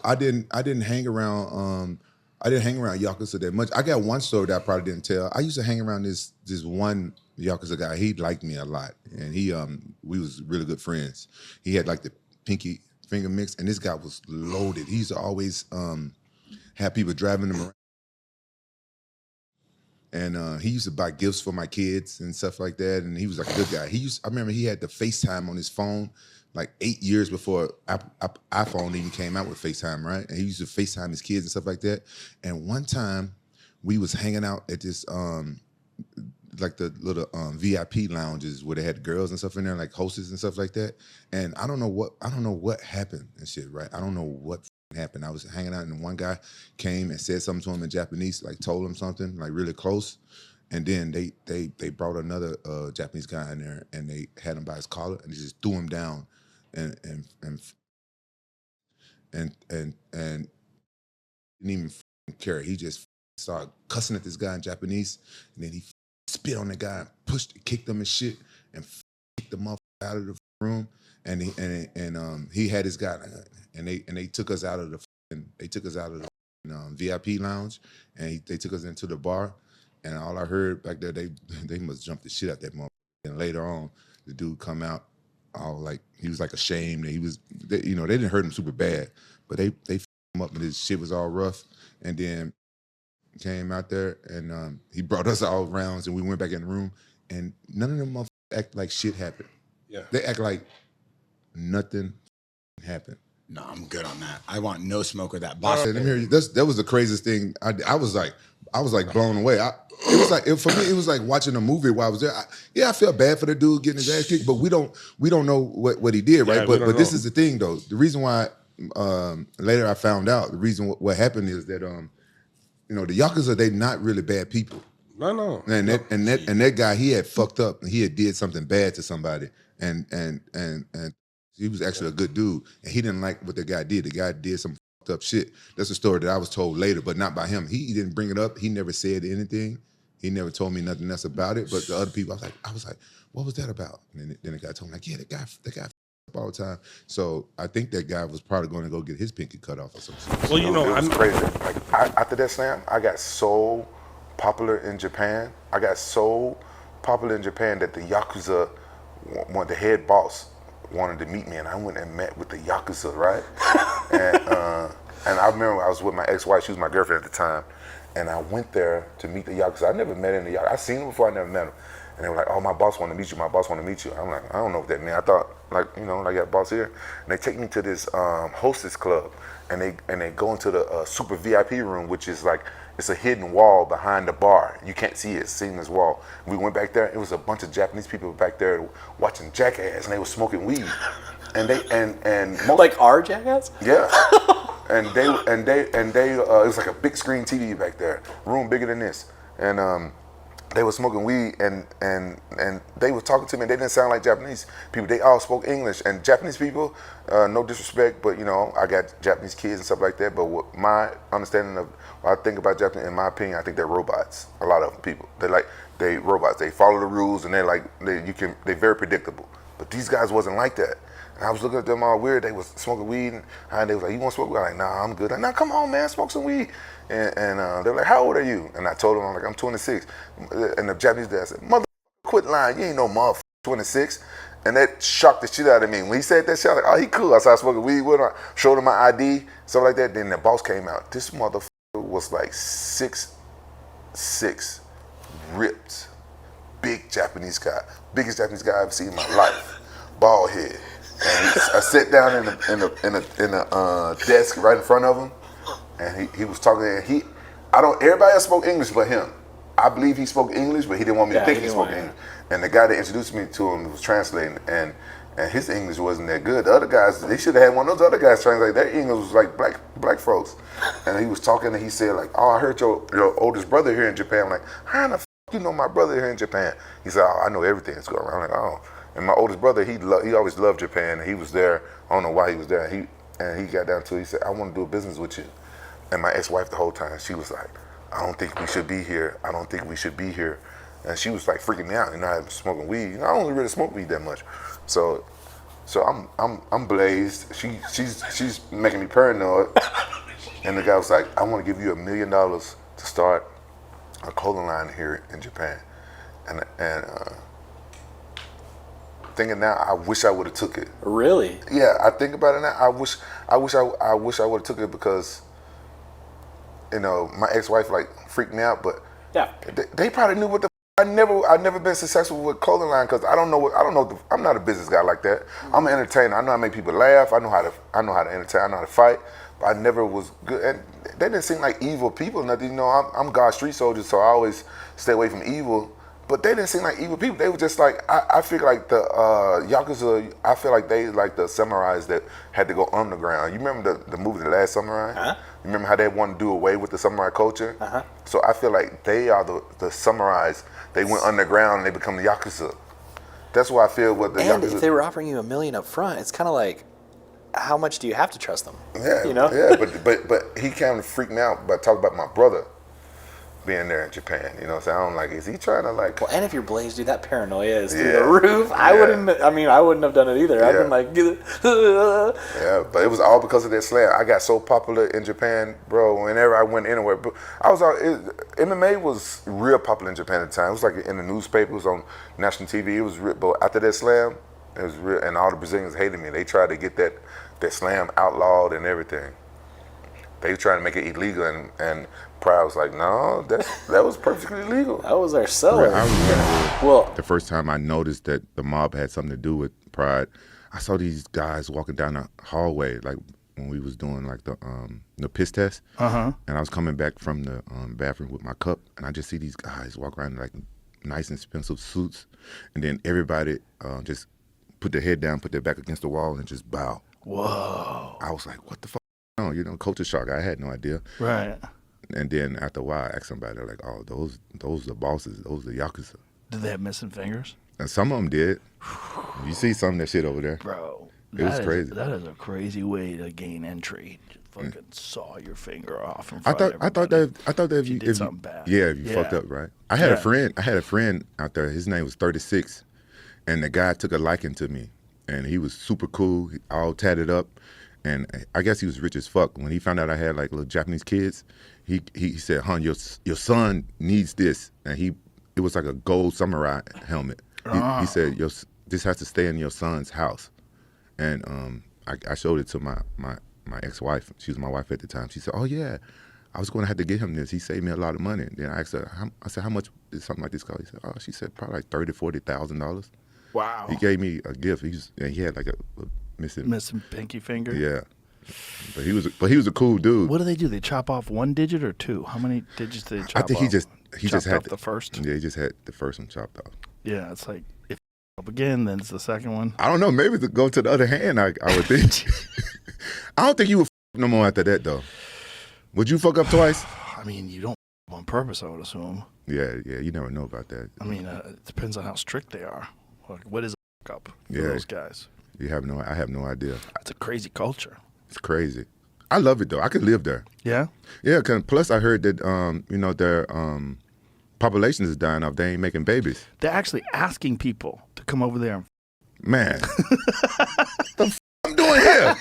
I didn't hang around I didn't hang around Yakuza that much. I got one story that I probably didn't tell. I used to hang around this one Yakuza guy. He liked me a lot, and he we was really good friends. He had like the pinky finger mix, and this guy was loaded. He used to always have people driving him around. And he used to buy gifts for my kids and stuff like that. And he was like a good guy. I remember he had the FaceTime on his phone like 8 years before iPhone even came out with FaceTime, right? And he used to FaceTime his kids and stuff like that. And one time we was hanging out at this like the little VIP lounges where they had girls and stuff in there, like hostess and stuff like that. And I don't know what happened and shit, right? I don't know what happened. I was hanging out and one guy came and said something to him in Japanese, like told him something like really close. And then they brought another Japanese guy in there and they had him by his collar and they just threw him down and didn't even care. He just started cussing at this guy in Japanese, and then he spit on the guy, kicked him and shit, and kicked the motherfucker out of the room. And he had his guy, and they took us out of the VIP lounge, and they took us into the bar. And all I heard back there, they must jump the shit out that motherfucker. And later on, the dude come out all like he was like ashamed. And they didn't hurt him super bad, but they him up and his shit was all rough. And then came out there and he brought us all rounds and we went back in the room and none of them motherfuckers act like shit happened. Yeah, they act like nothing happened. No, I'm good on that. I want no smoke with that boss. Let me hear you. That was the craziest thing. I was like blown away. For me, it was like watching a movie while I was there. I felt bad for the dude getting his ass kicked, but we don't know what he did, right? Yeah, but this is the thing though. The reason why later I found out the reason what happened is that the Yakuza, they not really bad people. No. And that guy, he had fucked up and he had did something bad to somebody and he was actually a good dude, and he didn't like what the guy did. The guy did some fucked up shit. That's a story that I was told later, but not by him. He didn't bring it up. He never said anything. He never told me nothing else about it. But the other people, I was like, what was that about? And then the guy told me, like, yeah, the guy f- up all the time. So I think that guy was probably going to go get his pinky cut off or something. Well, It was crazy. Like after that slam, I got so popular in Japan. that the Yakuza, the head boss, wanted to meet me, and I went and met with the Yakuza, right? And I remember I was with my ex-wife. She was my girlfriend at the time, and I went there to meet the Yakuza. I never met any Yakuza. I seen him before. I never met him. And they were like, "Oh, my boss want to meet you. My boss want to meet you." I'm like, "I don't know what that means." I thought, like, I got a boss here. And they take me to this hostess club, and they go into the super VIP room, which is like, it's a hidden wall behind the bar. You can't see it, seamless wall. We went back there. It was a bunch of Japanese people back there watching Jackass, and they were smoking weed. And most, like our Jackass? yeah. And they it was like a big screen TV back there, room bigger than this. And they were smoking weed and they were talking to me. They didn't sound like Japanese people. They all spoke English. And Japanese people, no disrespect, but I got Japanese kids and stuff like that. But what my understanding of what I think about Japanese, in my opinion, I think they're robots. A lot of them people, they robots. They follow the rules and they're very predictable. But these guys wasn't like that. And I was looking at them all weird. They was smoking weed, and they was like, "You want to smoke weed?" I'm like, "Nah, I'm good." Like, "Nah, come on, man, smoke some weed." And they're like, "How old are you?" And I told them, I'm like, "I'm 26." And the Japanese guy said, "Mother, quit lying. You ain't no motherfucker 26." And that shocked the shit out of me. When he said that shit, I was like, "Oh, he cool." I started smoking weed with him. I showed him my ID, stuff like that. Then the boss came out. This motherfucker was like 6'6", ripped, big Japanese guy, biggest Japanese guy I've ever seen in my life, bald head. And I sat down in a desk right in front of him, and he was talking. And everybody else spoke English but him. I believe he spoke English, but he didn't want me to think he spoke English. And the guy that introduced me to him was translating, and his English wasn't that good. The other guys, they should have had one of those other guys translate. Their English was like black folks. And he was talking, and he said like, "Oh, I heard your oldest brother here in Japan." I'm like, "How in the f you know my brother here in Japan?" He said, "Oh, I know everything that's going on." I'm like, "Oh." And my oldest brother, he always loved Japan, and he was there. I don't know why he was there. And he got down to it. He said, "I want to do a business with you." And my ex-wife the whole time, she was like, "I don't think we should be here. I don't think we should be here." And she was like freaking me out. I was smoking weed. I don't really smoke weed that much. So So I'm blazed. She's making me paranoid. And the guy was like, I want to give you $1 million to start a clothing line here in Japan. And thinking now, I wish I would have took it. Really? Yeah, I think about it now. I wish I would have took it because, my ex-wife like freaked me out. But Yeah. they probably knew what the. I never been successful with clothing line because I don't know. I'm not a business guy like that. I'm an entertainer. I know how to make people laugh. I know how to entertain. I know how to fight. But I never was good. And they didn't seem like evil people. Nothing. I'm God's street soldier, so I always stay away from evil. But they didn't seem like evil people. They were just like, I feel like the Yakuza, I feel like they like the samurais that had to go underground. You remember the movie The Last Samurai? Uh-huh. You remember how they wanted to do away with the samurai culture? Uh-huh. So I feel like they are the samurais. They went underground and they become the Yakuza. That's why I feel what the And Yakuza. if they were offering you $1 million up front, it's kind of like, how much do you have to trust them? Yeah, Yeah, but he kind of freaked me out by talking about my brother being there in Japan. So I'm like, is he trying to like? Well, and if you're blazed, dude, that paranoia is through Yeah. the roof. I wouldn't have done it either. I'd Yeah. been like, Yeah, but it was all because of that slam. I got so popular in Japan, bro. Whenever I went anywhere, but I was MMA was real popular in Japan at the time. It was like in the newspaper, it was on national TV. It was real, but after that slam, it was real, and all the Brazilians hated me. They tried to get that slam outlawed and everything. They were trying to make it illegal, and Pride was like, no, that was perfectly legal. that was our seller. I remember Well, the first time I noticed that the mob had something to do with Pride. I saw these guys walking down the hallway, like when we was doing like the piss test. Uh-huh. And I was coming back from the bathroom with my cup, and I just see these guys walk around in like nice expensive suits, and then everybody just put their head down, put their back against the wall, and just bow. Whoa. I was like, what the fuck? No, culture shock. I had no idea. Right. And then after a while, I asked somebody, they're like, oh, those are bosses. Those are Yakuza. Did they have missing fingers? And some of them did. You see some of that shit over there. Bro. It was crazy. That is a crazy way to gain entry. Just fucking saw your finger off in I front of thought that if you did something bad. Yeah, if you fucked up, right? I had Yeah. a friend out there. His name was 36, and the guy took a liking to me, and he was super cool, all tatted up, and I guess he was rich as fuck. When he found out I had like little Japanese kids, he said, "Hun, your son needs this," and it was like a gold samurai helmet. He said, "This has to stay in your son's house," and I showed it to my ex-wife. She was my wife at the time. She said, "Oh yeah, I was going to have to get him this. He saved me a lot of money." And then I asked her, I said, "How much is something like this cost?" She said, "Probably like $30,000-$40,000." Wow. He gave me a gift. He had like a missing. Missing pinky finger? Yeah, but he was a cool dude. What do? They chop off one digit or two? How many digits did they chop I off? think he just Chopped had off the first? Yeah, he just had the first one chopped off. Yeah, it's like, if up again, then it's the second one. I don't know. Maybe to go to the other hand, I would think. I don't think you would no more after that though. Would you fuck up twice? I mean, you don't on purpose, I would assume. Yeah. You never know about that. I mean, it depends on how strict they are. Like, what is a up for Yeah. those guys? I have no idea. It's a crazy culture. It's crazy. I love it though. I could live there. Yeah? Yeah, plus I heard that their population is dying off. They ain't making babies. They're actually asking people to come over there and Man, the I'm doing here?